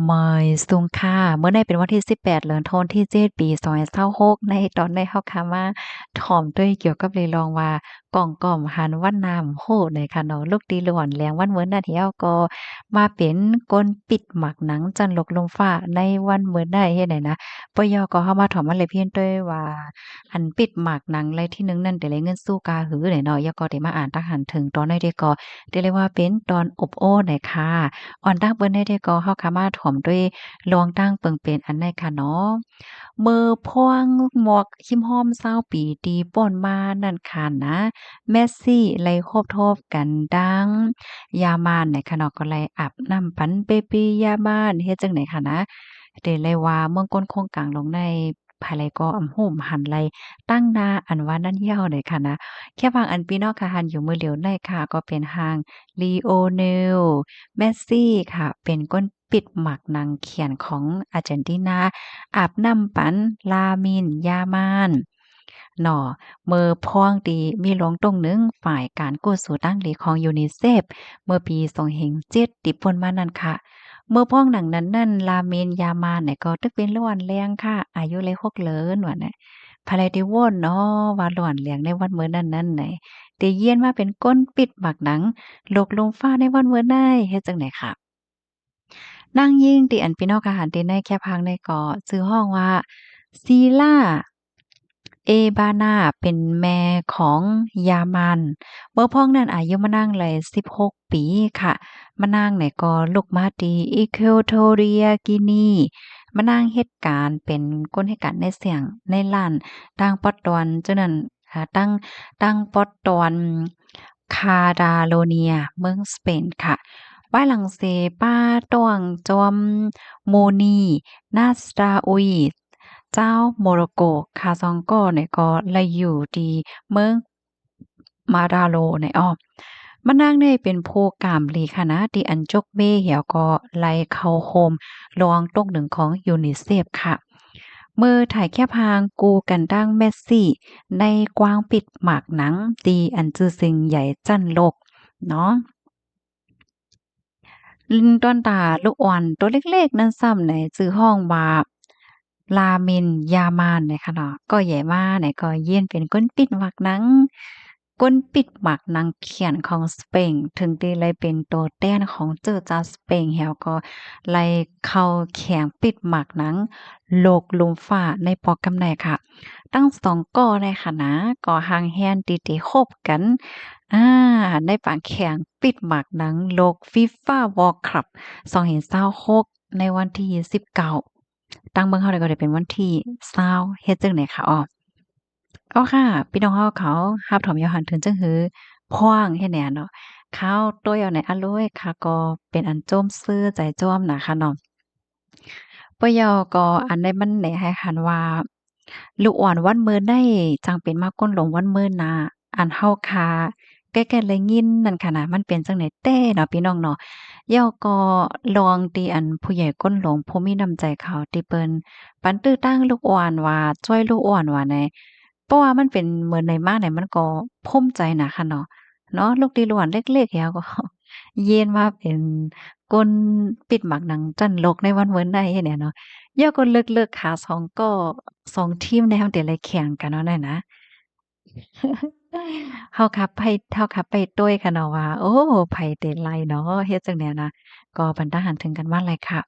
ไม่สูงค่ะเมื่อในเป็นวันที่18เดือนธันวาคมที่7ปี2026ในตอนได้เฮาค่ะมาถ่อมด้วยเกี่ยวกับเรื่องรองว่ากล่องก้อมหันวันน้ำโฮในค่ะเนาะลูกดีหลวนแหลงวันเหมือนนาที่เฮาก็มาเป็นกลปิดหมักหนังจันหลกลมฟ้าในวันเหมือนได้เฮ็ดไหนนะปยก็เฮามาถ่อมมันเลยเพียนด้วยว่าอันปิดหมากหนังไรที่หนึ่งนั่นได้เลยเงินสู้กาหือไหนเนาะยก็ได้มาอ่านตักหันถึงตอนได้ก็ได้เลยว่าเป็นตอนอบโอ้ไหนค่ะ อ่อนตั้งเปิ้นได้ได้ก็เฮาสามารถถ่อมด้วยลองตั้งเปิงเป็นอันใดค่ะเนาะมือพ่วงหมวกคิมฮ้อม20ปีตีป่นมานั่นค่ะนะเมสซี่ไลโคบทบกันดังยามานไหนค่ะเนาะก็ไลอาบน้ำปันเปปียามานเฮ็ดจังไหนค่ะนะเดเลยว่าเมืองก้นโคงกลางลงในภายไลก็อำโหมหันไลตั้งหน้าอันว่านั่นเหี่ยวเลยค่ะนะแค่บางอันพี่น้องค่ะหันอยู่มือเหลียวในค่ะก็เป็นทาง Lionel เมสซี่ค่ะเป็นก้นปิดหมักนางเขียนของอาร์เจนตินาอาบน้ำปันลามินยามานหน่อเมื่อพ้องดีมีหลวงตรงหนึงฝ่ายการกู้สู่ตั้งหลีของยูนิเซฟเมื่อปี2007ติดป่นมานั่นค่ะเมื่อพ้องหนังนั้นนั่นลามินยามานเนี่ยก็ตึกเป็นล้วนแรงค่ะอายุเลย6เลินว่าน่ะภายในว่นเนาะว่าล้วนเลียงในวันเมื่อนั้นนั่นไหนได้เยียนมาเป็นก้นปิดหมักหนังโลกลมฟ้าในวันเมื่อได้เฮ็ดจังได๋ค่ะ นางยิ่งติอันพี่น้องทหารที่ในแคพังในเกาะชื่อห้องว่าซีล่าเอบานาเป็นแม่ของยามันเมื่อพ้องนั้นอายุมานางเลย16ปีค่ะมานางเนี่ยก็ลูกมาตี Equatorial Guinea มานางเหตุการณ์เป็นคนเหตุการณ์ในเสียงในล้านต่างปอดตอนจังนั้นตั้งปอดตอนคาดาโลเนียเมืองสเปนค่ะ บ้านหลังเซป้าต้วงจอมโมนีนาสตาอุยเจ้าโมร็อกโกคาซองโกเนี่ยก็เลยอยู่ดีเมืองมาดาโลเนี่ยอ้อมานางเนี่ยเป็นผู้กามลีคณะที่อันจกเบ้เหี่ยวก็ไล่เข้าโฮมรองตกหนึ่งของยูนิเซฟค่ะเมื่อถ่ายแค่พางกูกันดั้งเมสซี่ในกว้างปิดหมากหนังตีอันจือซิงใหญ่จั่นโลกเนาะ ลิงต้นตาลูกอ่อนตัวเล็กๆนั่นซ้ำไหนชื่อห้องว่าลามินยามานเนี่ยค่ะเนาะก็ใหญ่มาเนี่ยก็เยียนเป็นก้นปิดหมักหนังก้นปิดหมักหนังเขียนของสเปนถึงได้เลยเป็นตัวแต้นของเจ้าจาสเปนแฮวก็ไล่เข้าแข่งปิดหมักหนังโลกลุมฟ้าในปอกกำไนค่ะตั้ง2ก่อเลยค่ะนะก่อหางแฮนติๆคบกัน อาในปากแข่งปิดหมากหนังโลก FIFA World Cup 2026ในวันที่19ตั้งเบิ่งเฮาได้ก็ได้เป็นวันที่20เฮ็ดจั่งใดค่ะอ้ออ้อค่ะพี่น้องเฮาเขารับถอมยอหันถึงจังหือพ้องเฮ็ดแหน่เนาะเขาตัวยอในอะโลยค่ะก็เป็นอันโจมซื่อใจจ้อมน่ะค่ะเนาะ ปยก็อันใดมันแหน่ให้คันว่าลูกอ่อนวันมื้อได้จังเป็นมาก้นหลงวันมื้อนาอันเฮาคาแก้ๆเลยยินนั่นค่ะนะมันเป็นจังไดแต้เนาะพี่น้องเนาะย่อก็ลองตีอันผู้ใหญ่ก้นหลงผู้มีน้ำใจเขาที่เปิ้นปันตื้อตั้งลูกอ่อนว่าช่วยลูกอ่อนว่าแหน่เพราะว่ามันเป็นเหมือนในมาเนี่ยมันก็ภูมิใจน่ะค่ะเนาะลูกดีล้วนเล็กๆแล้วก็เย็นมาเป็นก้นปิดหมากหนังจั่นโลกในวันเวิ้นได้เฮ็ดแหน่เนาะ ย่อก็เลิกๆขา2ก็2ทีมในฮั้นเดะเลยแข่งกันเนาะนั่นนะเฮาคับไปตุ้ยค่ะเนาะว่าโอ้ไผเตไลเนาะเฮ็ดจั่งใดนะก็บรรดาหันถึงกันมาหลายค่ะ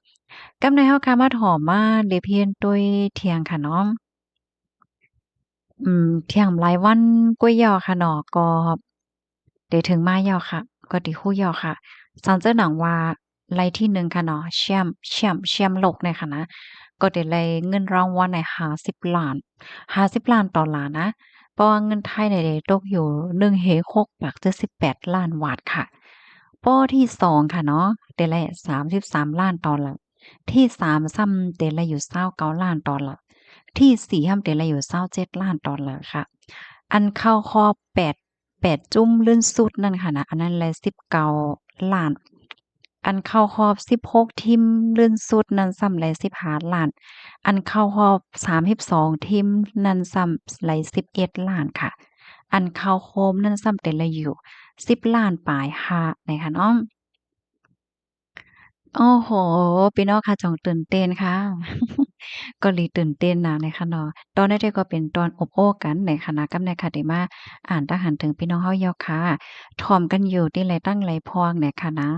กำในเฮาค่ะมาถอมมาเลเพียนตุ้ยเที่ยงค่ะเนาะเที่ยงหลายวันกุ้ยย่อค่ะเนาะก็ได้ถึงมาย่อค่ะก็ติฮู้ย่อค่ะซังเจ้าหนังว่าไลที่1ค่ะเนาะแชมป์โลกเนี่ยค่ะนะ ก็ได้เลยเงินรางวัลใน50,000,000 50,000,000 ดอลลาร์นะเพราะว่าเงินไทยเนี่ยได้ตกอยู่1.78 ล้านบาทค่ะป้อที่2ค่ะเนาะได้ละ33,000,000 ดอลลาร์ที่3ซ้ำได้ละอยู่29,000,000 ดอลลาร์ที่4ซ้ำได้ละอยู่27,000,000 ดอลลาร์ค่ะอันเข้าคอบ8จุ้มลื่นสุดนั่นค่ะนะอันนั้นเลย19,000,000อันเข้าคอบ16ทีมลื่นสุดนั้นซ้ำเลย15,000,000 อันเข้ารอบ32ทีมนั่นซ้ำไหล11,000,000ค่ะอันเข้าโคมนั่นซ้ำแต่ละอยู่10,000,000ปลายค่ะนะคะเนาะ โอ้โฮพี่น้องค่ะจ่องตื่นเต้นค่ะก็เลยตื่นเต้นนะในค่ะเนาะตอนนั้นที่ก็เป็นตอนอบโอ้กันในคณะกับในค่ะที่มาอ่านทหารถึงพี่น้องเฮาเหยาะค่ะถ่อมกันอยู่ที่ไรตั้งไรพองเนี่ยค่ะนะ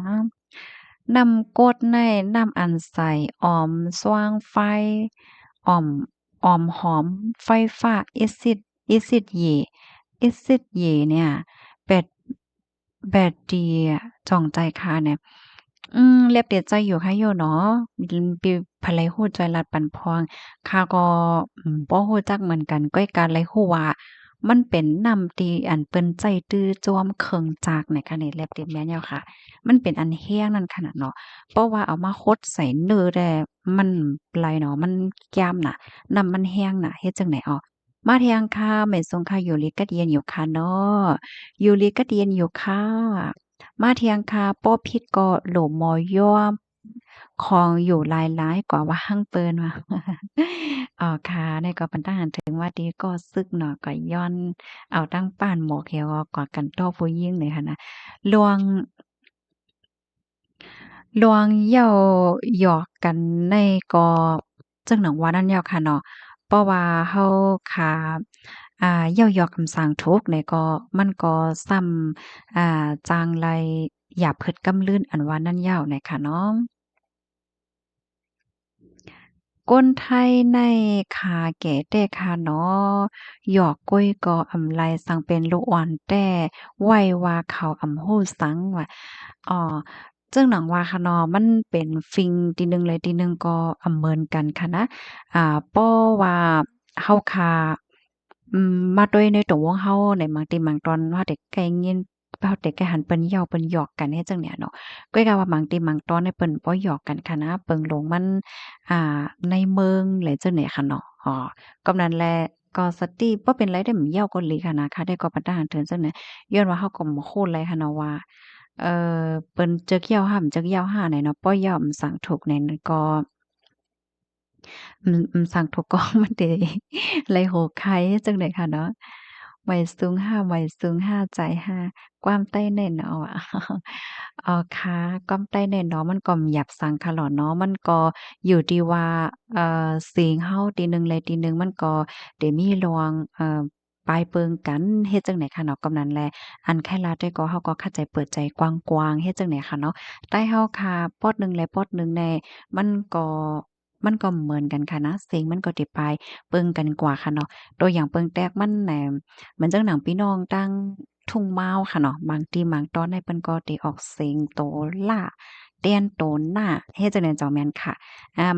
นำกดในน้ำอันใส่ออมสว่างไฟอ่อมหอมไฟฟ้าอิสิดหยี่เนี่ยเป็ดแบดดีอะจ่องใจค่ะเนี่ยเรียบเตียใจอยู่ค่ะโยเนาะปิภะไลฮู้ใจรัดปันพองข้าก็บ่ฮู้จักเหมือนกันก้อยการไลฮู้ว่ามันเป็นน้ำที่อันเปิ้นใจตื้อจ้วมเคิงจากเนี่ยค่ะนี่แลบเตียแม่นแล้วค่ะมันเป็นอันแห้งนั่นขนาดเนาะเพราะว่าเอามาคดใส่เนื้อแต่มันไหลเนาะมันจ้ำน่ะน้ำมันแห้งน่ะเฮ็ดจั่งใดอ้อมาเที่ยงค่ะแม่ทรงค่ะอยู่ลิกัดเย็นอยู่ค่ะเนาะอยู่ลิกัดเย็นอยู่ค่ะมาเที่ยงค่ะป้อพิษก็โหลมอย่อมของอยู่หลายๆกว่าว่าหั่งเปิ้นว่าอ๋อค่ะนี่ก็เป็นทหารถึงว่าดีก็ซึกเนาะก็ย้อนเอาตั้งป้านหมวกเหี่ยวกอดกันต่อผู้หญิงเลยค่ะนะลวง ลวงเหย้าหยอกกันในก็จั่งหนังว่านั่นแล้วค่ะเนาะเพราะว่าเฮาขาเหย้าหยอกกำสร้างทุกข์เนี่ยก็มันก็ซ้ำจางไลหยาบพึดกำลื้นอันว่านั่นยาวเนี่ยค่ะเนาะ ก้นไทยในขาแก่แต่ขาน้อหยอกก้อยกออำไลสังเป็นลูกอ่อนแต่ไว้ว่าเขาอำฮู้สังว่าจึงหนังว่าค่ะเนาะมันเป็นฟิงตีหนึ่งเลยตีหนึ่งก็อำเหมือนกันค่ะนะป้อว่าเฮาคามาด้วยในตัววงเฮาในบางทีบางตอนว่าเด็กไกลยินเฮาเด็กไกหันเปิ้นเย้าเปิ้นหยอกกันเฮ็ดจั่งเนี้ยเนาะก้อยก็ว่าบางทีบางตอนเนี่ยเปิ้นบ่หยอกกันค่ะนะเปิงลงมัน อ่าในเมืองหลายจังไหนค่ะเนาะกำนั้นแลก็สติบ่เป็นไรได้เหมือนเหย้าเกาหลีค่ะนะคะได้ก็ปะทหารเถินจังไหนย้อนว่าเฮาก็บ่ฮู้เลยค่ะเนาะว่าเปิ้นจักเหย้าห่ำจักเหย้าห่าไหนเนาะป้อเหย้าอำสังถูกในนั้นก็ sang thuộc con vấn đề lấy hồ khaiจังได๋ค่ะเนาะไว้สูงห้าไว้สูงห้าใจห้าความใต้แน่นออะค่ะความใต้แน่นอมันก็หยับสังค่ะเหรอเนาะมันก็อยู่ที่ว่าเสียงเฮาตีหนึ่งเลยตีหนึ่งมันก็ได้มีลวงปลายเปิงกันเฮ็ดจังได๋ค่ะเนาะกำนั้นแลอันแค่ลาได้ก็เฮาก็เข้าใจเปิดใจกว้างๆเฮ็ดจังได๋ค่ะเนาะใต้เฮาค่ะปอดหนึ่งและปอดหนึ่งแน่มันก็มันก็เหมือนกันค่ะนะเสียงมันก็ติปลายเปิงกันกว่าค่ะเนาะตัวอย่างเปิงแตกมันแหนเหมือนจังหนังพี่น้องตั้งทุ่งมาวค่ะเนาะบางทีบางตอนในเปิ้นก็ได้ออกเสียงโตล่าเตียนโตหน้าเฮ็ดจังได๋เจ้าแม่นค่ะ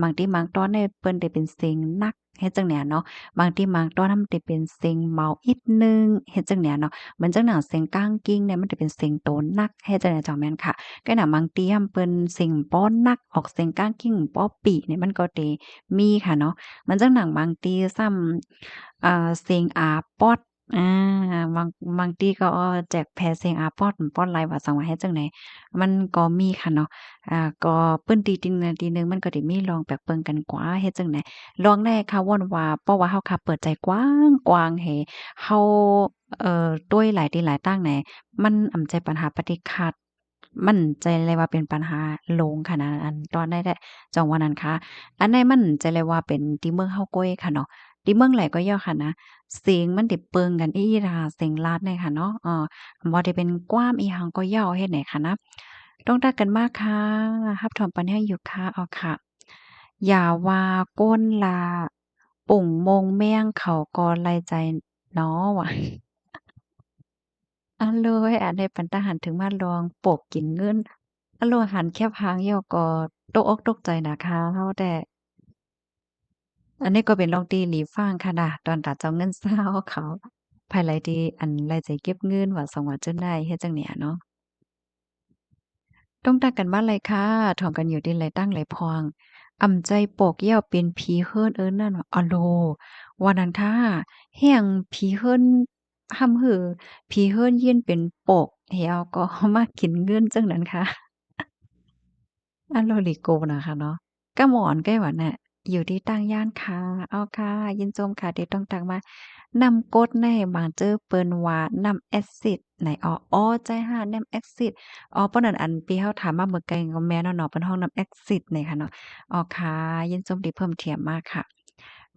บางทีบางตอนในเปิ้นได้เป็นเสียงนักเฮ็ดจังเนี่ยเนาะบางทีบางตอนนำได้เป็นเสียงเมาอีกหนึ่งเฮ็ดจังเนี่ยเนาะเหมือนจังหนังเสียงก้างกิ้งเนี่ยมันจะเป็นเสียงโตนักเฮ็ดจังได๋เจ้าแม่นค่ะ cái nào mang tiêm ปิ้นสิ่งป้อนนักออกเสียงก้านกิ้งป้อปี่เนี่ยมันก็เตมีค่ะเนาะมันจั่งหนังบางตีซ้ำเสียงอาป๊อดอาบางทีก็แจกแพเสียงอาป๊อดป๊อดหลายว่าสังว่าเฮ็ดจั่งใดมันก็มีค่ะเนาะก็เปิ้นตีติงนาทีหนึ่งมันก็สิมีลองแปลกเปิงกันกว่าเฮ็ดจั่งใดลองได้ค่ะว่อนว่าเพราะว่าเฮาค่ะเปิดใจกว้างกว้างให้เฮาด้วยหลายที่หลายตั้งแหนมันอำใจปัญหาปฏิขัด มั่นใจเลยว่าเป็นปัญหาโลงค่ะนะอันตอนได้แหละจังหวะนั้นค่ะอันใดมั่นใจเลยว่าเป็นที่เมืองเฮาก้อยค่ะเนาะที่เมืองไหลก็ย่อค่ะนะเสียงมันติเปิงกันอีหราเสียงลาดเนี่ยค่ะเนาะบ่ได้เป็นกว้ามอีหังก็ย่อเฮ็ดไหนค่ะนะต้องรักกันมากค่ะรับถอมปันให้อยู่ค่ะเอาค่ะอย่าว่าก้นลาปุ่งโมงแม่งเขาก็ไล่ใจเนาะว่ะ อันเลยอันนี้ปันตาหันถึงมาลองโปกกินเงินอันโลหันแค่พางย่อก็ตกอกตกใจนะคะเฮาแต่อันนี้ก็เป็นลองตีหลีฟังค่ะนะตอนตาเจ้าเงินเศร้าเขาภายหลายที่อันไลใจเก็บเงินว่าสองว่าจั่งใดเฮ็ดจั่งเนี่ยเนาะต้องตักกันมาเลยค่ะถ่อมกันอยู่ดินไหลตั้งไหลพองอ่ำใจโปกเหย้าเป็นผีเฮิรนนั่นว่าอะโลว่านั้นค่ะแฮ่งผีเฮิรนห่ำหือผีเฮิรนยีนเป็นโปกเหวก็มากินเงินจังนั้นค่ะ อันโลลิโกนะคะเนาะกะหมอนแก้วอะน่ะ อยู่ที่ตั้งย่านค่ะอ้อค่ะยินโจมค่ะที่ต้องตักมานำกรดในบางเจอเปิ้นว่านำแอซิดไหนอ๋อใจค่ะนำแอซิดอ๋อเปิ้นนั่นอันที่เฮาถามมาเมื่อไกลก็แม่นแล้วเนาะเปิ้นฮ้องนำแอซิดนี่ค่ะเนาะอ๋อค่ะยินโจมที่เพิ่มเติมมาค่ะ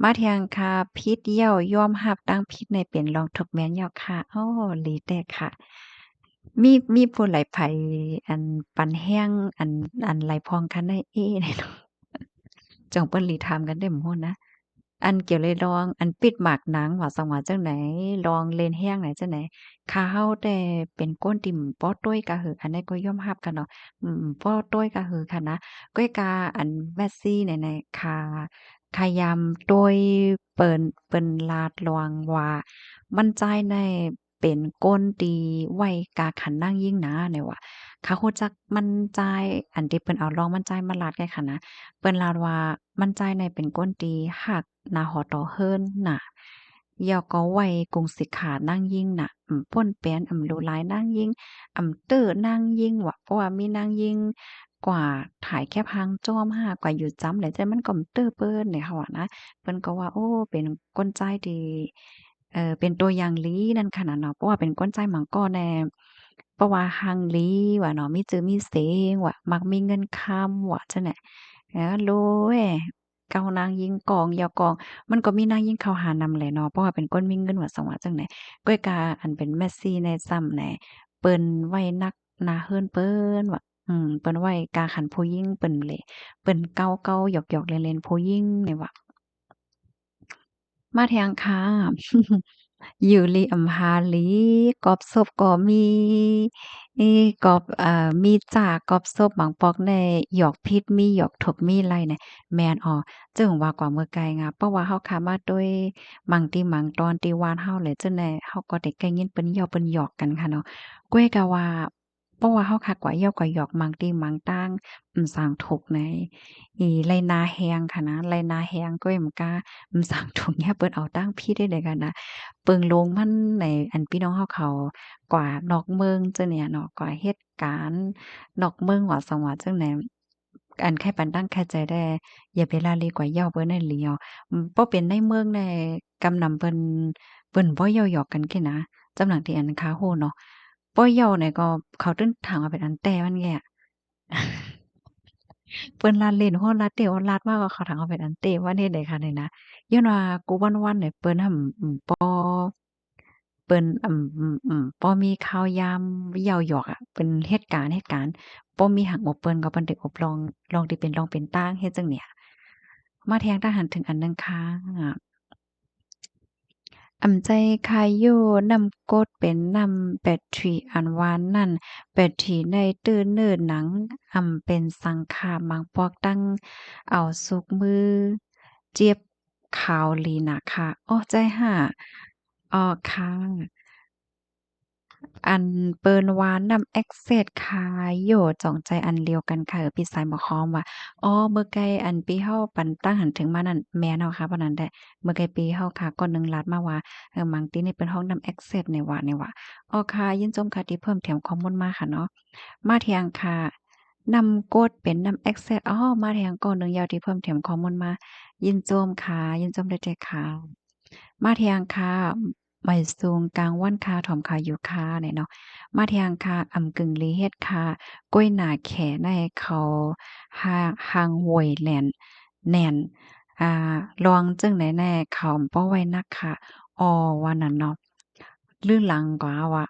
มาเที่ยงค่ะพิษเหย้ายอมรับตั้งพิษในเป็นรองทบแม่นเหย้าค่ะอ้อหลีแต่ค่ะมีผู้หลายไผอันปันแห้งอันไหลพองคันได้เอ้แน่เนาะจ่องเปิ้นหลีถามกันได้หม้อนะ อันเกี่ยวเลยลองอันปิดหมากหนังว่าสังว่าจังไหนลองเลนแห้งไหนจังไหนขาเฮาแต่เป็นก้นติ่มป้อต้วยกะหืออันนี้ก็ย่อมรับกันเนาะป้อต้วยกะหือค่ะนะก้อยกาอันแมสซี่ไหนๆขยำต้วยเปิ้นลาดลวงว่ามั่นใจในเป็นก้นตีไว้กาขันนั่งยิ่งนะเนี่ยว่าเขาฮู้จักมั่นใจอันที่เปิ้นเอาลองมั่นใจมาลาดไงค่ะนะ เปิ้นลาวว่ามั่นใจในเป็นก้นตีหักหน้าหอตอเฮิรนน่ะยอก็ไว้กงสิกขานั่งยิ่งน่ะป่นเปียนรู้หลายนั่งยิ่งเต้อนั่งยิ่งว่ะเพราะว่ามีนั่งยิ่งกว่าถ่ายแค่พังจ้อมห้ากว่าอยู่จำแล้วแต่มันก็เต้อเปิ้นเนี่ยเขาว่านะเปิ้นก็ว่าโอ้เป็นก้นใจที่เป็นตัวอย่างหลีนั่นขนาดเนาะเพราะว่าเป็นก้นใจหมังก้อแน่เพราะว่าหังหลีว่าเนาะมีจื่อมีเสียงว่ามักมีเงินคำว่าจังได๋ โลแหเกานางยิงกองยอกองมันก็มีนางยิงเข้าหานำแหละเนาะเพราะว่าเป็นคนมีเงินว่าสังว่าจั่งใดก้อยกาอันเป็นแมสซี่ในซ้ำแหน่เปิ้นไว้นักหน้าเฮิ้นเปิ้นว่าเปิ้นไว้กาคันผู้หญิงเปิ้นเลยเปิ้นเกาๆหยอกๆเล่นๆผู้หญิงนี่ว่า มาแทงค่ะอยู่ลีอำหาลีกอบศพก็มีอีกอบมีจากกอบศพบางปอกในหยอกพิษมีหยอกถบมีไรเนี่ยแม่นอ้อจึงว่ากว่าเมื่อไกลงาเพราะว่าเฮาขามาด้วยบางทีบางตอนที่ว่านเฮาเลยจังได๋เฮาก็ได้ได้ยินเปิ้นเย้าเปิ้นหยอกกันค่ะเนาะก้วยก็ว่าเพราะว่าเฮาคักว่าเย้าก็หยอกบางทีบางต่างสร้างทุกข์ในไรนาแฮงค่ะนะไรนาแฮงก้วยมันกา สั่งถุงเนี่ยเปิ้นเอาตั้งพี่ได้เลยกันนะเปิงลงมันในอันพี่น้องเฮาเขากว่านอกเมืองจังเนี่ยเนาะกว่าเหตุการณ์นอกเมืองว่าสังว่าจังไหนอันแค่ปันตั้งแค่ใจได้อย่าไปละเลยกว่าเหย้าเปิ้นนั่นแหล้วบ่เป็นในเมืองในกำนำเปิ้นบ่เย้าหยอกกันเก้นะจำหลังที่อันคาโฮเนาะบ่เย้าเนี่ยก็เขาตึ้นถามว่าเป็นอันแต่มันแง่เปิ้นลาเล่นโฮดลาเต้โฮดลาดมากกว่าเขาถามว่าเป็นอันเต้ว่าเฮ็ดใดคะเนี่ยนะ ย้อนว่ากูวันๆเนี่ยเปิ้นห่ำเปิ้นบ่มีข่าวยามเย้าหยอกอะเป็นเหตุการณ์บ่มีหักอกเปิ้นก็เปิ้นได้อบลองที่เป็นลองเป็นตางเฮ็ดจั่งเนี่ยมาแทงทหารถึงอันหนึ่งค่ะใจคายโยนำกดเป็นนำแบตทรีอันหวานนั่นแบตทรีในตื้อเนิ่นหนังเป็นสังขารบางปอกตั้งเอาสุกมือเจี๊ยบขาวหลีน่ะค่ะอ้อใจค่ะ อ๋อค่ะอันเปิ้นว่านำ Access ค่ะโยจ่องใจอันเดียวกันค่ะพี่สายหมอฮ้อมว่าอ๋อเมื่อไกลอันปีเฮาปันตั้งหันถึงมานั่นแม่นเอาค่ะปานนั้นแหละเมื่อไกลปีเฮาค่ะก่อนหนึ่งลัดมาว่าบางทีนี่เปิ้นฮ้องนำ Access นี่ว่าอ๋อค่ะยินชมค่ะที่เพิ่มเติมข้อมูลมาค่ะเนาะมาเที่ยงค่ะนำกดเป็นนำ Access อ๋อมาเที่ยงก่อนหนึ่งยาวที่เพิ่มเติมข้อมูลมายินชมค่ะยินชมด้วยใจค่ะมาเที่ยงค่ะ ไม่สูงกลางวันคาถ่อมคาอยู่คาเนี่ยเนาะมาเที่ยงคากึ่งลีเฮ็ดคาก้อยหน้าแขในเขาหาหางห้วยแหลนแหน่นอ่าลองจึงไหนแน่เขาป้อไว้นักค่ะอ้อว่านั่นเนาะลื่นหลังกว่าว่ะ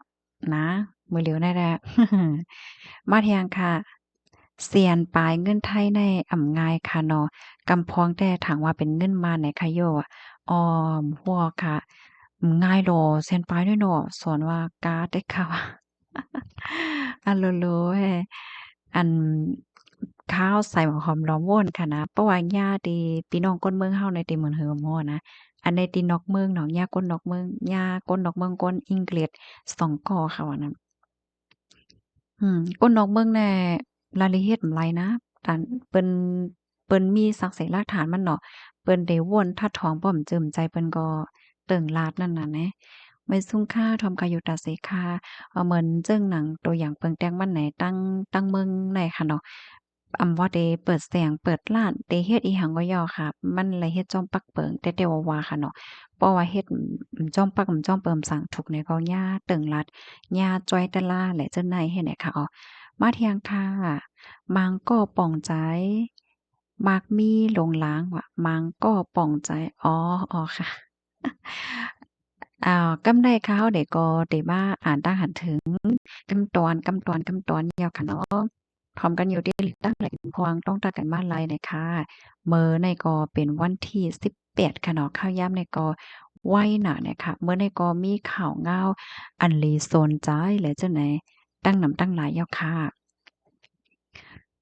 นะมือเหลียวแน่แด้มาเที่ยงค่ะเสียนปลายเงินไทยในง่ายค่ะเนาะกำพ้องแต่ถามว่าเป็นเงินมาไหนคะโยอะออมพวกค่ะ ง่ายดอเซ็นไปด้วยเนาะสอนว่าการ์ดได้ค่ะว่าอันโลๆแฮอันข้าวใส่หัวหอมล้อมม่วนค่ะนะเพราะว่าญาติพี่น้องคนเมืองเฮาในติเหมือนเฮือม่อนะอันในตินอกเมืองเนาะญาคนนอกเมืองญาคนนอกเมืองคนอังกฤษ2กอค่ะว่านั้น คนนอกเมืองแหน่รายละเอียดมันหลายนะตันเปิ้นมีสักเสหลักฐานมันเนาะเปิ้นได้วนทัดทองป้อมจื้มใจเปิ้นก็เติ่งลาดนั่นน่ะแหนะไม่ซุ่มค่าทอมกายุตาเสคาเหมือนเจิ้งหนังตัวอย่างเปิงแต้งมันไหนตั้งเมืองไหนค่ะเนาะ ว่าได้เปิดแสงเปิดร้านได้เฮ็ดอีหยังก็ย่อค่ะมันเลยเฮ็ดจ้อมปักเปิงแต่ว่าค่ะเนาะเพราะว่าเฮ็ดจ้อมปักจ้อมเปิมสังถูกในก็ย่าตึงรัดย่าจ้อยตะล่าแหละเจ้าในเฮ็ดไหนค่ะอ๋อมาเที่ยงค่ะมังก็ป่องใจมักมีหลงหลางว่ามังก็ป่องใจอ๋อค่ะกำได้ค่ะเฮาได้ก็ได้มาอ่านตามหั้นถึงกำตอนยาวค่ะเนาะ พร้อมกันอยู่ที่ตั้งแหล่งพวงต้องตัดกันมาลัยนะคะมื้อในก็เป็นวันที่18ค่ะเนาะข้าวยามในก็ไว้หนาเนี่ยค่ะมื้อในก็มีข่าวเงาอันลีโซนจ้ายและจังไหนตั้งนำตั้งหลายแล้วค่ะ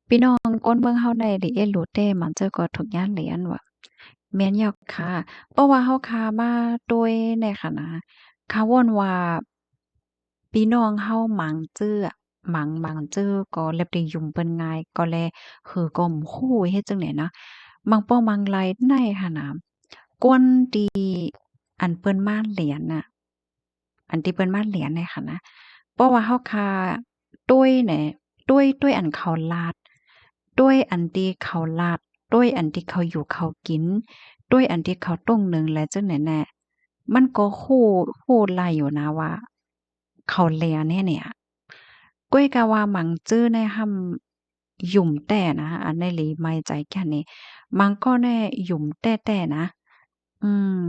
พี่น้องก้นเมืองเฮาได้ดิเอ็ดรู้แต่มันเจอก็ทุกอย่างเลยอันว่าแม่นแล้วค่ะเพราะว่าเฮาคามาโดยในค่ะนะคาวนว่าพี่น้องเฮาหมั่งจื้ออะหมั่งจื้อก็เล็บได้ยุ่มเปิ้นง่ายก็แลคือก็บ่ฮู้เฮ็ดจั่งใดนะบางป้อมังไลในหั้นน่ะกวนที่อันเปิ้นมาเรียนน่ะอันที่เปิ้นมาเรียนเนี่ยค่ะนะเพราะว่าเฮาคาด้วยแหน่ด้วยอันเขาลาดด้วยอันที่เขาลาดด้วยอันที่เขาอยู่เขากินด้วยอันที่เขาต้งหนึ่งและจังไหนแน่มันก็ฮู้ไล่อยู่นะว่าเขาแลเนี่ยก้อยกะว่าหมั่งจื้อในห่ำหยุ่มแต่นะอันในหลีไม่ใจแค่นี้มันก็แน่หยุ่มแต่นะอืม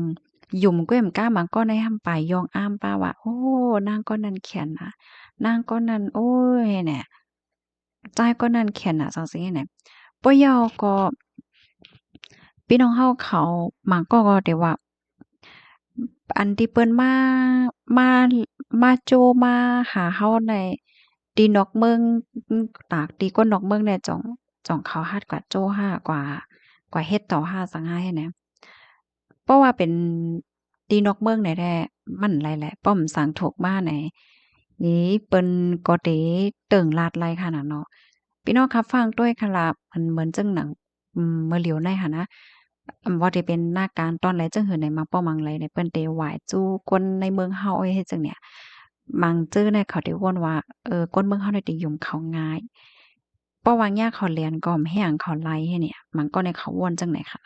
หยุ่มก้วยมก้ามันก็ในห่ำปายยองอ้ามป้าว่าโอ้นางก็นั่นเขียนนะนางก็นั่นโอ้ยเนี่ยใจายก็นั่นเขียนน่ะจังซี้เนี่ยปะยอก็พี่น้องเฮาเขามันก็ได้ว่าอันที่เปิ้นมามาโจมาหาเฮาในตีนอกเมืองตากตีก้นนอกเมืองเนี่ยจ่องเขาฮัดกว่าโจ้ห้ากว่าเฮ็ดต่อห้าสังหาให้แหนเพราะว่าเป็นตีนอกเมืองไหนแท้มันหลายแหละป้อมสังถูกมาไหนนี้เปิ้นก็เตเติ่งลาดไลขนาดเนาะพี่น้องรับฟังด้วยค่ะล่ะมันเหมือนจังหนังเมื่อเหลียวในหันนะว่าจะเป็นหน้าการตอนไหนจังเหินในมังป้อมังไรในเปิ้นเตไหว้จู้คนในเมืองเฮาเฮ็ดจังเนี่ยมังจื้อเนี่ยเขาได้วนว่าคนเมืองเฮาเนี่ยได้ยุ่มเขาง่ายเพราะว่ายามเขาเรียนก็แฮ้งเขาไล่ให้เนี่ยมันก็ในเขาวนจังไหนค่ะ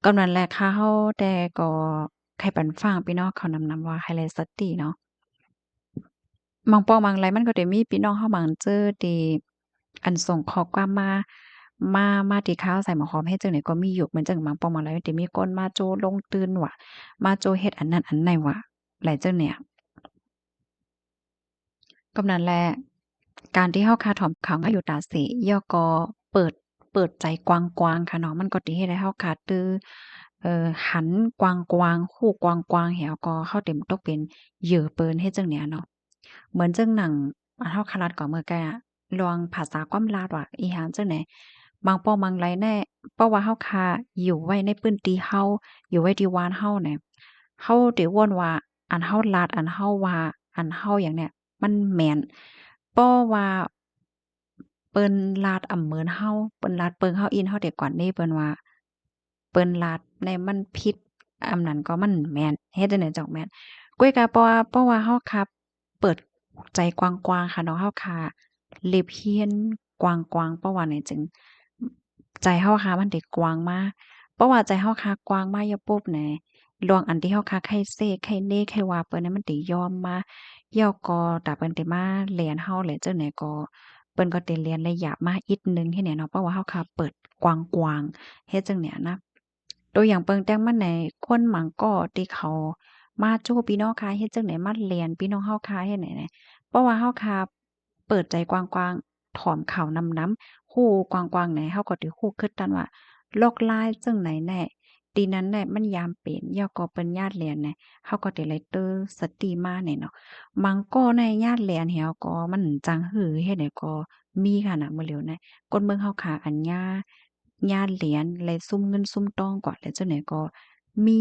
ก็นั่นแหละค่ะเฮาแต่ก็ใครปันฟังพี่น้องเขานำว่าไฮไลต์สติเนาะ บางปองบางไรมันก็ได้มีพี่น้องเฮาบางเจอที่อันส่งข้อความมาที่ข่าวใส่หมอหอมเฮ็ดจังได๋ก็มีอยู่เหมือนจังบางปองบางไรมันสิมีคนมาโจลงตื่นว่ามาโจเฮ็ดอันนั้นอันไหนว่าหลายจังเนี่ยก็นั่นแหละการที่เฮาคาถอมเขามาอยู่ตาเสย่อก็เปิดเปิดใจกว้างๆค่ะเนาะมันก็สิเฮ็ดให้เฮาคาตื้อหันกว้างๆฮู้กว้างๆให้เฮาก็เข้าเต็มตกเป็นเหยื่อเปิ้นเฮ็ดจังเนี่ยเนาะ เหมือนจังหนังเฮาคารัดก่อเมื่อแกอะลองภาษาความลาวว่าอีหยังจังไหนบางป้อมังไรแน่เพราะว่าเฮาคาอยู่ไว้ในพื้นที่เฮาอยู่ไว้ที่บ้านเฮาเนี่ยเฮาได้วนว่าอันเฮาลาดอันเฮาว่าอันเฮาหยังเนี่ยมันแม่นเพราะว่าเปิ้นลาดอำเหมือนเฮาเปิ้นลาดเปิงเฮาอินเฮาได้ก่อนนี้เปิ้นว่าเปิ้นลาดในมันผิดอำนั้นก็มันแม่นเฮ็ดจั่งใดจั่งแม่นกวยกะเพราะว่าเฮาคาเปิด ใจกว้างๆค่ะเนาะเฮาค่ะเล็บเฮียนกว้างๆเพราะว่าไหนจึงใจเฮาค่ะมันได้กว้างมาเพราะว่าใจเฮาค่ะกว้างมาแล้วปุ๊บแหนลวงอันที่เฮาค่ะไข้เซไข้เน่ไข้ว่าเปิ้นนั้นมันได้ยอมมาแล้วก็ถ้าเปิ้นได้มาเรียนเฮาแล้วจั่งใดก็เปิ้นก็ได้เรียนระยะมาอีกหนึ่งให้แหน่เนาะเพราะว่าเฮาค่ะเปิดกว้างๆเฮ็ดจั่งเนี้ยนะตัวอย่างเปิงแต่งมาในคนหมั่งก็ที่เขามาโจ้พี่น้องค่ะเฮ็ดจั่งใดมาเรียนพี่น้องเฮาค่ะเฮ็ดไหนแหน่ เพราะว่าเฮาค่ะเปิดใจกว้างๆถอนข่าวนำฮู้กว้างๆแหน่เฮาก็สิฮู้คือกันว่าโลกลายจั่งไหนแน่ตีนั้นแหละมันยามเป็นย่อก็เปิ้นญาติเรียนแหน่เฮาก็ได้ไลเตอร์สติมาแหน่เนาะมังก็ในญาติเรียนแฮวก็มันจังหือเฮ็ดให้ก็มีค่ะน่ะมื้อเหลียวนะคนเมืองเฮาค่ะอันญาติเรียนและซุ่มเงินซุ่มทองก็แล้วจังไหนก็มี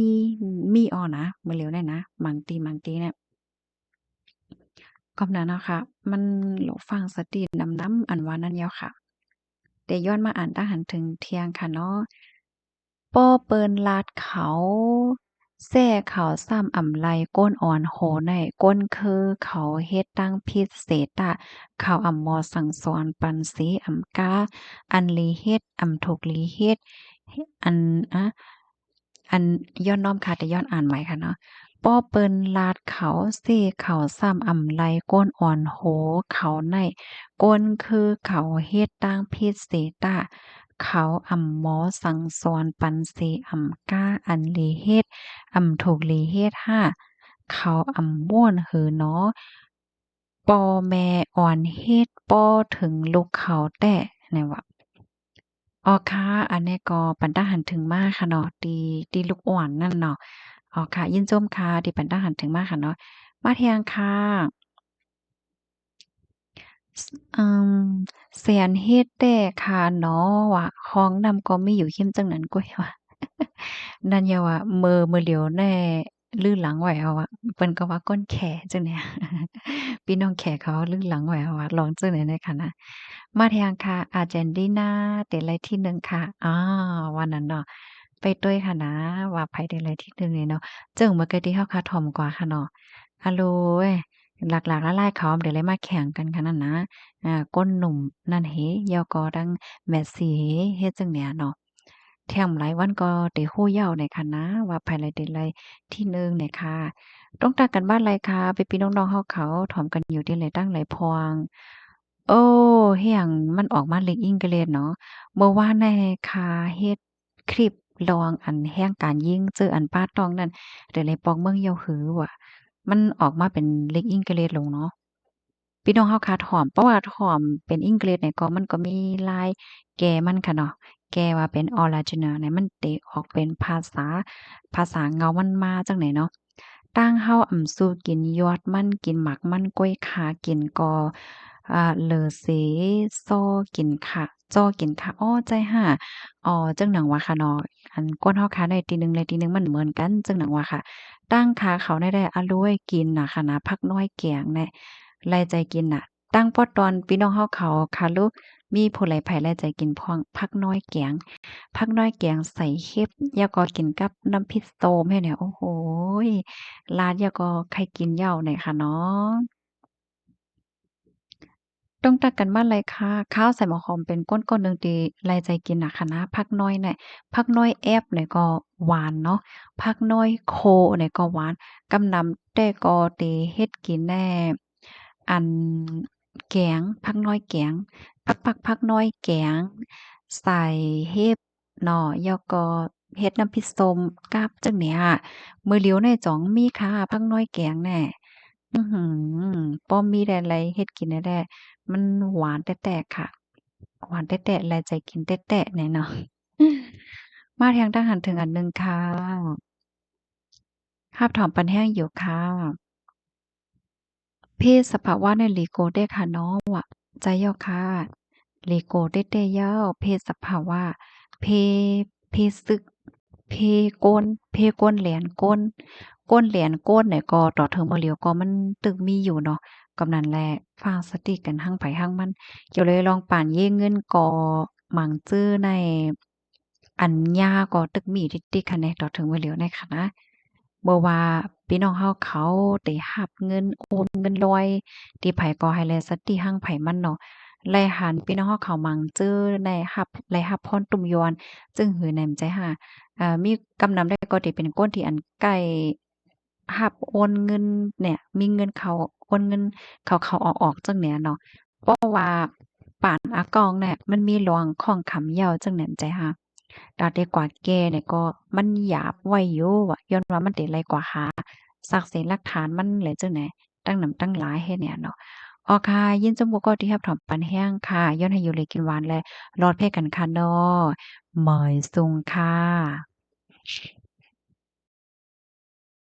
มีอ้อนะมื้อเหลียวนั้นนะบางทีเนี่ย ก็นั้นน่ะค่ะมันโหลฟังสตินำอันว่านั้นแล้วค่ะแต่ย้อนมาอ่านทหั้นถึงเที่ยงค่ะเนาะป้อเปิ้นลาดเขา แซ่เขาซ้ำอำไลก้นอ่อนโหในก้นคือเขาเฮ็ดตั้งพิเศษอะเขาอำมอสั่งสอนปันสีอำกาอันลีเฮ็ดอำถูกลีเฮ็ดอันอะอันย้อนน้อมค่ะแต่ย้อนอ่านใหม่ค่ะเนาะป้อเปิ้นลาดเขาเซเขาซ้ำอำไลก้นอ่อนโหเขาในก้นคือเขาเฮ็ดตั้งพิเศษอะเขาอำหมอสั่งสอนปันสีอำกาอันลีเฮ็ด อำถูกลีเฮ็ดห้าเขาอำม่วนหือเนาะปอแม่อ่อนเฮ็ดป้อถึงลูกเขาแต้เนี่ยว่าอ๋อค่ะอันนี้ก็ปันตาหันถึงมากค่ะเนาะตีลูกอ่อนนั่นเนาะอ๋อค่ะยินชมค่ะที่ปันตาหันถึงมากค่ะเนาะมาเที่ยงค่ะอืมแสนเฮ็ดแต่ค่ะเนาะว่าห้องนำก็มีอยู่หิมจังนั้นกุ้ยว่า นั่นอย่าว่ามือเหลียวแน่ลื่นหลังไหวเอาอะเปิ้นก็ว่าก้นแขจังเนี่ยพี่น้องแขเขาลื่นหลังไหวเอาอะร้องจังไหนในค่ะนะมาทางค่ะอาร์เจนตินาได้ไล่ที่1ค่ะวันนั้นเนาะไปตุ้ยค่ะนะว่าไผได้ไล่ที่1นี่เนาะจึงเมื่อกี้ที่เฮาคาถ่อมกว่าค่ะเนาะอะโลยหลากๆหลายๆเขาได้เลยมาแข่งกันค่ะนั่นนะก้นหนุ่มนั่นเฮยอก็ดังแมสซี่เฮ็ดจังเนี่ยเนาะ แถมหลายวันก็ได้ฮู้ยาวเนี่ยค่ะนะว่าภายในเดือนไรที่หนึ่งเนี่ยค่ะต้องตากันบ้านไรคะพี่ๆน้องๆเฮาเขาถอมกันอยู่ที่ไหนตั้งไหนพวงโอ้เฮียงมันออกมาเล็กอิงเกเรดเนาะเมื่อวานในค่ะเฮ็ดคลิปลองอันแห่งการยิงเจออันป้าตองนั่นเดี๋ยวเลยปองเมืองเยาหือว่ะมันออกมาเป็นเล็กอิงเกเรดลงเนาะ พี่น้องเฮาขาถอมเพราะว่าถอมเป็นอังกฤษเนี่ยก็มันก็มีลายแก่มันค่ะเนาะแก่ว่าเป็นออริจินัลเนี่ยมันเตะออกเป็นภาษาเงามันมาจังไหนเนาะต่างเฮาสู้กินยอดมันกินหมักมันกล้วยข่ากินกอเลอเสซ้อกินค่ะจ้อกินค่ะอ้อใจห่าอ๋อจังหนังว่าค่ะเนาะอันก้นเฮาขาได้ตีหนึ่งเลยตีหนึ่งมันเหมือนกันจังหนังว่าค่ะตั้งขาเขาได้อรวยกินน่ะค่ะนะผักน้อยแกงแน่ ไล่ใจกินน่ะตั้งพอตอนพี่น้องเฮาเขาค่ะลูกมีผู้ใดไผไล่ใจกินพ้องผักน้อยแกงผักน้อยแกงใส่เห็ดแล้วก็กินกับน้ำพริกโตมให้เนี่ยโอ้โฮลาดแล้วก็ใครกินเหย้าเนี่ยค่ะเนาะ ต้องตักกันมาเลยค่ะข้าวใส่หมอหอมเป็นก้นๆหนึ่งตีรายใจกินน่ะค่ะนะผักน้อยเนี่ยผักน้อยแอบเนี่ยก็หวานเนาะผักน้อยโคเนี่ยก็หวานกำนำแต่ก็ตีเฮ็ดกินแน่อันแกงผักน้อยแกงผักน้อยแกงใส่เห็ดเนาะแล้วก็เฮ็ดน้ำพริกส้มกับจั่งเนี้ยมื้อเหลียวในจ๋องมีค่ะผักน้อยแกงแน่อื้อฮือพอมีแต่ไรเฮ็ดกินได้แท้ มันหวานแต๊ะๆค่ะหวานแต๊ะๆแลใจกินแต๊ะๆแน่เนาะมาทางทหารถึงอันหนึ่งค่ะคาบถอมปันแห้งอยู่ค่ะเพศสภาวะในลีโกเด้ค่ะเนาะว่ะใจเย่อค่ะลีโกเด้ๆเย้าเพศสภาวะเพเพศึกเพก้นเพก้นแหลนก้นก้นแหลนก้นเนี่ยก็ต่อเทิงบ่เหลียวก็มันตึกมีอยู่เนาะกำนั้นแหละฟังสติกันหั่งไผหั่งมัน เกี่ยวเลยลองป่านเย่เงินก่อหมั่งจื้อในอันยาก่อตึกหมี่ติดๆคะแนต่อถึงไว้แล้วในค่ะนะบ่ว่าพี่น้องเฮาเขาได้รับเงินโอนเงินลอยที่ไผก่อให้แลสติหั้งไผมันเนาะแลหันพี่น้องเฮาเขาหมั่งจื้อได้รับพรตุ่มยวนจึงหือแหนมใจห่ามีกำนำได้ก็ที่เป็นก้นที่อันใกล้รับโอนเงินเนี่ยมีเงินเข้าโอนเงินเข้าๆออกๆจังเนี่ยเนาะ เพราะว่าป่านอากองเนี่ยมันมีหลวงของขำเหย้าจังแหนมใจฮะดาได้กว่าแก่เนี่ยก็มันหยาบไว้อยู่ว่าย้อนว่ามันได้ไลกว่าหาสักเสนหลักฐานมันเลยจังไหนตั้งนำตั้งหลายเฮ็ดเนี่ยเนาะอ๋อค่ะยินจมูกก็ที่รับถอมปันแห้งค่ะย้อนให้อยู่เลยกินหวานและรอดเพศกันค่ะเนาะเหมยซุงค่ะ